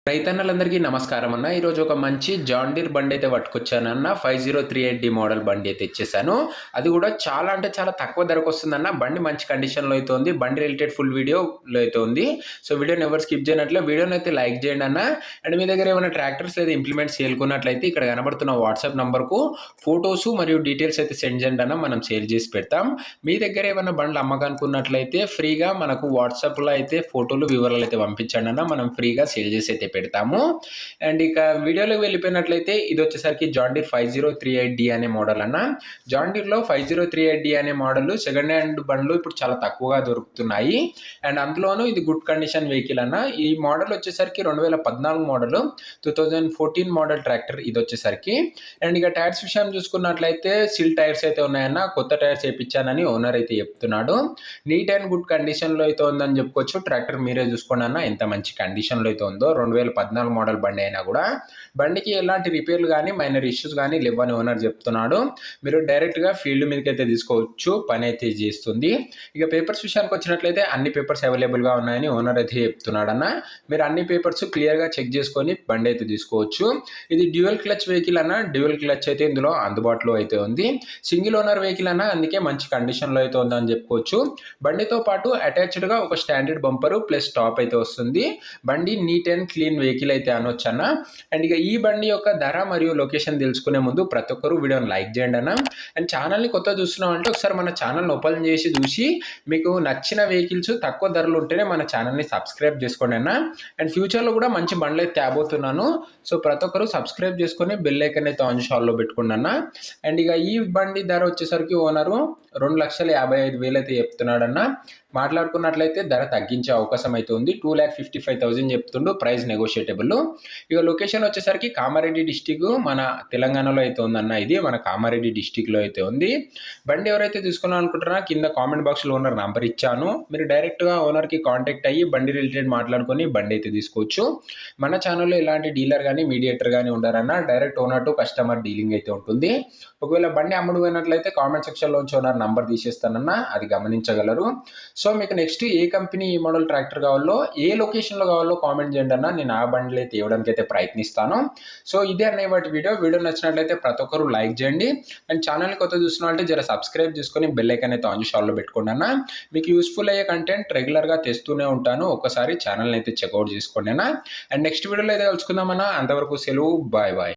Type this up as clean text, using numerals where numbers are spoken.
రైతన్నలందరికీ నమస్కారం అన్న. ఈరోజు ఒక మంచి జాన్ డీర్ బండి అయితే పట్టుకొచ్చానన్న. 5038D మోడల్ బండి అయితే ఇచ్చేసాను. అది కూడా చాలా అంటే చాలా తక్కువ ధరకు వస్తుందన్న. బండి మంచి కండిషన్‌లో అయితే ఉంది. బండి రిలేటెడ్ ఫుల్ వీడియోలో అయితే ఉంది. సో వీడియోని ఎవరు స్కిప్ చేయనట్లే వీడియోని అయితే లైక్ చేయండి అన్న. అండ్ మీ దగ్గర ఏమైనా ట్రాక్టర్స్ లేదా ఇంప్లిమెంట్స్ సేల్‌కున్నట్లయితే ఇక్కడ కనబడుతున్న వాట్సాప్ నంబర్‌కు ఫోటోస్ మరియు డీటెయిల్స్ అయితే సెండ్ చేయండి అన్న. మనం సేల్ చేసి పెడతాం. మీ దగ్గర ఏమైనా బండ్లు అమ్మకానికి ఉన్నట్లయితే ఫ్రీగా మనకు వాట్సాప్‌లో అయితే ఫోటోలు వివరాలు అయితే పంపించండి అన్న. మనం ఫ్రీగా సేల్ చేసి అయితే పెడతాము. అండ్ ఇక వీడియోలోకి వెళ్ళిపోయినట్లయితే ఇది వచ్చేసరికి జాన్ డీర్ 5038D అనే మోడల్ అన్న. జాన్ డీర్‌లో 5038D అనే మోడల్ సెకండ్ హ్యాండ్ బండ్లు ఇప్పుడు చాలా తక్కువగా దొరుకుతున్నాయి. అండ్ అందులోనూ ఇది గుడ్ కండిషన్ వెహికల్ అన్న. ఈ మోడల్ వచ్చేసరికి 2014 మోడల్, 2014 మోడల్ ట్రాక్టర్ ఇది వచ్చేసరికి. అండ్ ఇక టైర్స్ విషయం చూసుకున్నట్లయితే సిల్ టైర్స్ అయితే ఉన్నాయన్న. కొత్త టైర్స్ వేయించానని ఓనర్ అయితే చెప్తున్నాడు. నీట్ అండ్ గుడ్ కండిషన్లో అయితే ఉందని చెప్పుకోవచ్చు. ట్రాక్టర్ మీరే చూసుకోండి అన్న ఎంత మంచి కండిషన్లో అయితే ఉందో. 2014 మోడల్ బండి అయినా కూడా బండికి ఎలాంటి రిపేర్లు కానీ మైనర్ ఇష్యూస్ కానీ లేవని ఓనర్ చెప్తున్నాడు. మీరు డైరెక్ట్గా ఫీల్డ్ మీదకి అయితే తీసుకోవచ్చు, పని అయితే చేస్తుంది. ఇక పేపర్స్ విషయానికి వచ్చినట్లయితే అన్ని పేపర్స్ అవైలబుల్గా ఉన్నాయని ఓనర్ అయితే చెప్తున్నాడు అన్న. మీరు అన్ని పేపర్స్ క్లియర్గా చెక్ చేసుకొని బండి అయితే తీసుకోవచ్చు. ఇది డ్యూయల్ క్లచ్ వెహికల్ అన్న. డ్యూయల్ క్లచ్ అయితే ఇందులో అందుబాటులో అయితే ఉంది. సింగిల్ ఓనర్ వెహికల్ అన్న, అందుకే మంచి కండిషన్లో అయితే ఉందని చెప్పుకోవచ్చు. బండితో పాటు అటాచ్డ్గా ఒక స్టాండర్డ్ బంపరు ప్లస్ టాప్ అయితే వస్తుంది. బండి నీట్ అండ్ క్లీన్ వెహికల్ అయితే అనొచ్చు అన్న. అండ్ ఇక ఈ బండి యొక్క ధర మరియు లొకేషన్ తెలుసుకునే ముందు ప్రతి ఒక్కరు వీడియోని లైక్ చేయండి అన్న. అండ్ ఛానల్ని కొత్త చూస్తున్నాం అంటే ఒకసారి మన ఛానల్ని ఓపెన్ చేసి చూసి మీకు నచ్చిన వెహికల్స్ తక్కువ ధరలు ఉంటేనే మన ఛానల్ని సబ్స్క్రైబ్ చేసుకోండి అన్న. అండ్ ఫ్యూచర్లో కూడా మంచి బండ్లు అయితే తేబోతున్నాను. సో ప్రతి ఒక్కరు సబ్స్క్రైబ్ చేసుకొని బెల్ ఐకాన్ అయితే ఆన్ షాల్లో పెట్టుకోండి అన్న. అండ్ ఇక ఈ బండి ధర వచ్చేసరికి ఓనరు 2,55,000 అయితే చెప్తున్నాడన్న. మాట్లాడుకున్నట్లయితే ధర తగ్గించే అవకాశం అయితే ఉంది. 2,55,000 చెప్తుండు. ప్రైస్ నెగోషియేటబుల్. ఇక లొకేషన్ వచ్చేసరికి కామారెడ్డి డిస్టిక్ మన తెలంగాణలో అయితే ఉందన్న. ఇది మన కామారెడ్డి డిస్టిక్లో అయితే ఉంది. బండి ఎవరైతే తీసుకున్నాం అనుకుంటున్నారో కింద కామెంట్ బాక్స్లో ఓనర్ నంబర్ ఇచ్చాను. మీరు డైరెక్ట్గా ఓనర్కి కాంటాక్ట్ అయ్యి బండి రిలేటెడ్ మాట్లాడుకొని బండి అయితే తీసుకోవచ్చు. మన ఛానల్లో ఎలాంటి డీలర్ కానీ మీడియేటర్ కానీ ఉండరన్న. Direct owner to customer dealing అయితే ఉంటుంది. ఒకవేళ బండి అమ్ముడు పోయినట్లయితే కామెంట్ సెక్షన్లోంచి ఓనర్ నంబర్ తీసేస్తానన్న, అది గమనించగలరు. సో మీకు నెక్స్ట్ ఏ కంపెనీ ఈ మోడల్ ట్రాక్టర్ కావాలో, ఏ లొకేషన్లో కావాలో కామెంట్ చేయండి అన్న. నేను ఆ బండ్లు అయితే ఇవ్వడానికి అయితే ప్రయత్నిస్తాను. సో ఇదే అన్న వాటి వీడియో నచ్చినట్లయితే ప్రతి ఒక్కరు లైక్ చేయండి. అండ్ ఛానల్ని కొత్త చూస్తున్నట్లయితే జర సబ్స్క్రైబ్ చేసుకొని బెల్ ఐకాన్ అయితే ఆన్ షాల్లో పెట్టుకోండి అన్న. మీకు యూస్ఫుల్ అయ్యే కంటెంట్ రెగ్యులర్గా తెస్తూనే ఉంటాను. ఒకసారి ఛానల్ని అయితే చెక్అవుట్ చేసుకోండి అన్న. అండ్ నెక్స్ట్ వీడియోలో అయితే కలుసుకుందామన్నా. అంతవరకు సెలవు. Bye bye.